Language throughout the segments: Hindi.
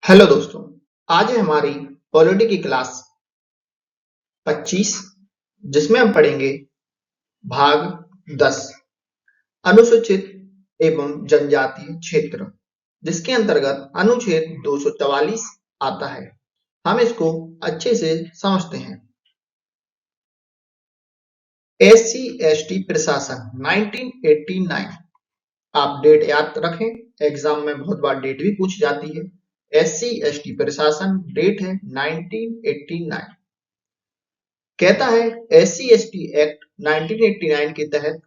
हेलो दोस्तों, आज है हमारी पॉलिटी की क्लास 25 जिसमें हम पढ़ेंगे भाग 10 अनुसूचित एवं जनजातीय क्षेत्र जिसके अंतर्गत अनुच्छेद 244 आता है। हम इसको अच्छे से समझते हैं। एससी एसटी प्रशासन 1989। आप डेट याद रखें, एग्जाम में बहुत बार डेट भी पूछी जाती है। एससी एसटी प्रशासन डेट है 1989। कहता है एससी एसटी एक्ट 1989 के तहत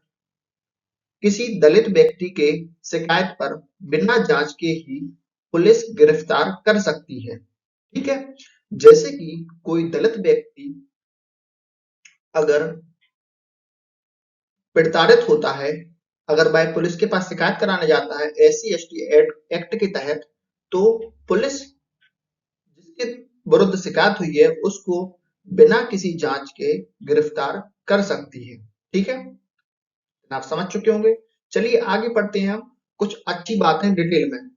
किसी दलित व्यक्ति के शिकायत पर बिना जांच के ही पुलिस गिरफ्तार कर सकती है। ठीक है, जैसे कि कोई दलित व्यक्ति अगर प्रताड़ित होता है, अगर वह पुलिस के पास शिकायत कराने जाता है एससी एसटी एक्ट के तहत, तो पुलिस जिसके विरुद्ध शिकायत हुई है उसको बिना किसी जांच के गिरफ्तार कर सकती है। ठीक है, आप समझ चुके होंगे। चलिए आगे पढ़ते हैं, हम कुछ अच्छी बातें डिटेल में।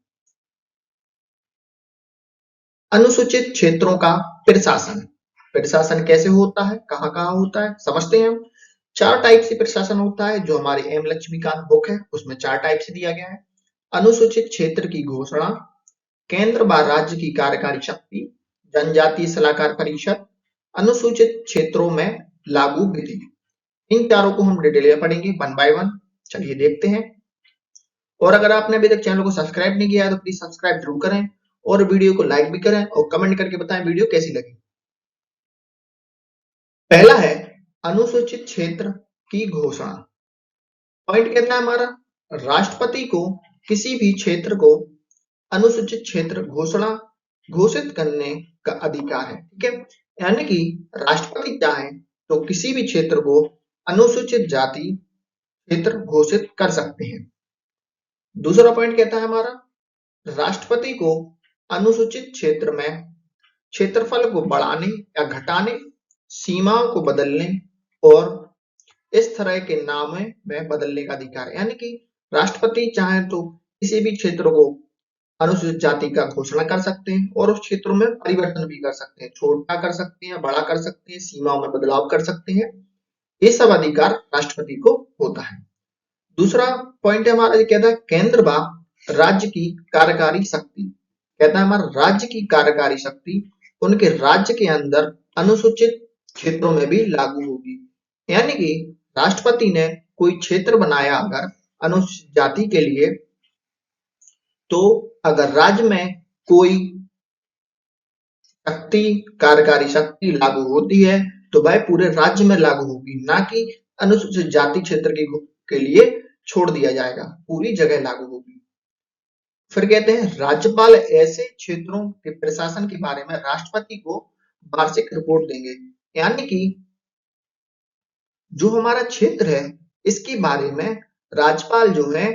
अनुसूचित क्षेत्रों का प्रशासन। प्रशासन कैसे होता है, कहाँ कहाँ होता है, समझते हैं हम। चार टाइप से प्रशासन होता है, जो हमारे एम लक्ष्मीकांत बुक है उसमें चार टाइप से दिया गया है। अनुसूचित क्षेत्र की घोषणा, केंद्र व राज्य की कार्यकारी शक्ति, जनजातीय सलाहकार परिषद, अनुसूचित क्षेत्रों में लागू विधि। इन चारों को हम डिटेल में पढ़ेंगे वन बाय वन। चलिए देखते हैं। और अगर आपने अभी तक चैनल को सब्सक्राइब नहीं किया है तो प्लीज सब्सक्राइब जरूर करें और वीडियो को लाइक भी करें और कमेंट करके बताएं वीडियो कैसी लगी। पहला है अनुसूचित क्षेत्र की घोषणा। पॉइंट कहता है हमारा, राष्ट्रपति को किसी भी क्षेत्र को अनुसूचित क्षेत्र घोषित करने का अधिकार है। ठीक है, यानी कि राष्ट्रपति चाहे तो किसी भी क्षेत्र को अनुसूचित जाति क्षेत्र घोषित कर सकते हैं। दूसरा पॉइंट कहता है हमारा, राष्ट्रपति को अनुसूचित क्षेत्र में क्षेत्रफल को बढ़ाने या घटाने, सीमाओं को बदलने और इस तरह के नाम में बदलने का अधिकार है। यानी कि राष्ट्रपति चाहे तो किसी भी क्षेत्र को अनुसूचित जाति का घोषणा कर सकते हैं और उस क्षेत्रों में परिवर्तन भी कर सकते हैं, छोटा कर सकते हैं, बड़ा कर सकते हैं, सीमाओं में बदलाव कर सकते हैं। ये सब अधिकार राष्ट्रपति को होता है। दूसरा पॉइंट है हमारा, ये कहता है केंद्र व राज्य की कार्यकारी शक्ति। कहता है हमारा, राज्य की कार्यकारी शक्ति उनके राज्य के अंदर अनुसूचित क्षेत्रों में भी लागू होगी। यानी कि राष्ट्रपति ने कोई क्षेत्र बनाया अगर अनुसूचित जाति के लिए, तो अगर राज्य में कोई शक्ति, कार्यकारी शक्ति लागू होती है तो वह पूरे राज्य में लागू होगी, ना कि अनुसूचित जाति क्षेत्र के लिए छोड़ दिया जाएगा, पूरी जगह लागू होगी। फिर कहते हैं राज्यपाल ऐसे क्षेत्रों के प्रशासन के बारे में राष्ट्रपति को वार्षिक रिपोर्ट देंगे। यानी कि जो हमारा क्षेत्र है इसके बारे में राज्यपाल जो है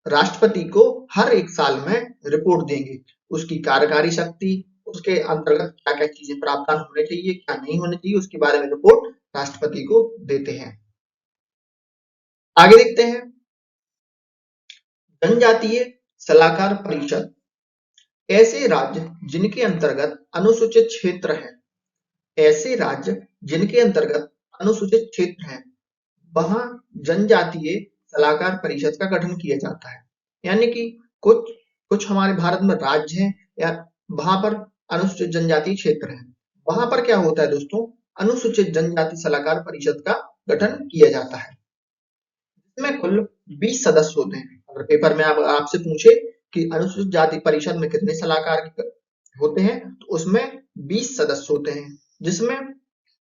राष्ट्रपति को हर एक साल में रिपोर्ट देंगे। उसकी कार्यकारी शक्ति, उसके अंतर्गत क्या क्या चीजें प्रावधान होने चाहिए, क्या नहीं होने चाहिए, उसके बारे में रिपोर्ट राष्ट्रपति को देते हैं। आगे देखते हैं, जनजातीय सलाहकार परिषद। ऐसे राज्य जिनके अंतर्गत अनुसूचित क्षेत्र है, ऐसे राज्य जिनके अंतर्गत अनुसूचित क्षेत्र है, वहां जनजातीय सलाहकार परिषद का गठन किया जाता है। यानी कि कुछ कुछ हमारे भारत में राज्य हैं या वहां पर अनुसूचित जनजातीय क्षेत्र है, वहां पर क्या होता है दोस्तों, अनुसूचित जनजाति सलाहकार परिषद का गठन किया जाता है। इसमें कुल 20 सदस्य होते हैं। अगर पेपर में आपसे पूछे कि अनुसूचित जाति परिषद में कितने सलाहकार होते हैं, तो उसमें 20 सदस्य होते हैं, जिसमें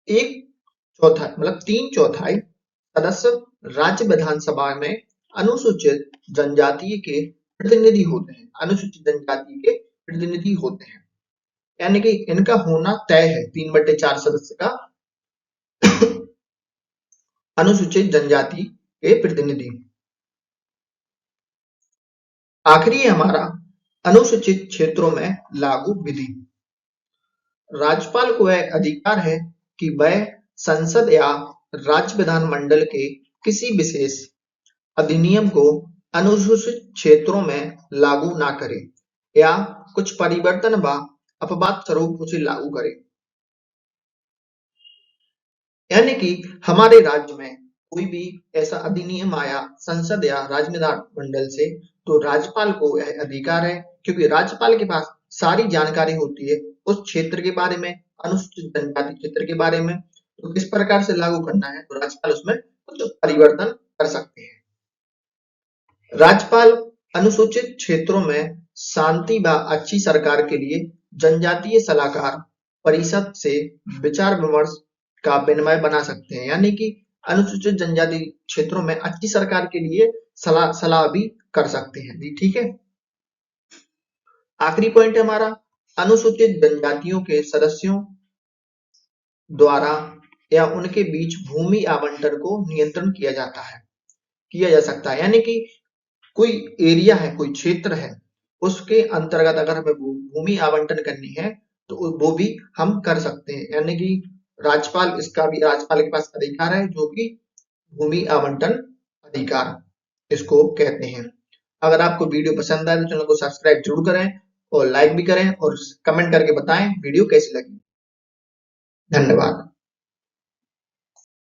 एक चौथाई मतलब 3/4 सदस्य राज्य विधानसभा में अनुसूचित जनजाति के प्रतिनिधि होते हैं, अनुसूचित जनजाति के प्रतिनिधि होते हैं। यानी कि इनका होना तय है, 3/4 सदस्य का अनुसूचित जनजाति के प्रतिनिधि। आखिरी है हमारा अनुसूचित क्षेत्रों में लागू विधि। राज्यपाल को यह अधिकार है कि वह संसद या राज्य विधानमंडल के किसी विशेष अधिनियम को अनुसूचित क्षेत्रों में लागू ना करे। या कुछ परिवर्तन व अपवाद स्वरूप उसे लागू करे। यानी कि हमारे राज्य में कोई भी ऐसा अधिनियम आया संसद या राज्य विधानमंडल से, तो राज्यपाल को यह अधिकार है, क्योंकि राज्यपाल के पास सारी जानकारी होती है उस क्षेत्र के बारे में, अनुसूचित जनजाति क्षेत्र के बारे में, तो किस प्रकार से लागू करना है, तो राज्यपाल उसमें कुछ परिवर्तन कर सकते हैं। राज्यपाल अनुसूचित क्षेत्रों में शांति व अच्छी सरकार के लिए जनजातीय सलाहकार परिषद से विचार विमर्श का विनिमय बना सकते हैं। यानी कि अनुसूचित जनजाति क्षेत्रों में अच्छी सरकार के लिए सलाह भी कर सकते हैं जी। ठीक है, आखिरी पॉइंट है हमारा, अनुसूचित जनजातियों के सदस्यों द्वारा या उनके बीच भूमि आवंटन को नियंत्रण किया जा सकता है। यानी कि कोई एरिया है, कोई क्षेत्र है, उसके अंतर्गत अगर हमें भूमि आवंटन करनी है तो वो भी हम कर सकते हैं। यानी कि राज्यपाल के पास अधिकार है, जो कि भूमि आवंटन अधिकार इसको कहते हैं। अगर आपको वीडियो पसंद आए तो चैनल को सब्सक्राइब जरूर करें और लाइक भी करें और कमेंट करके बताएं वीडियो कैसी लगी। धन्यवाद।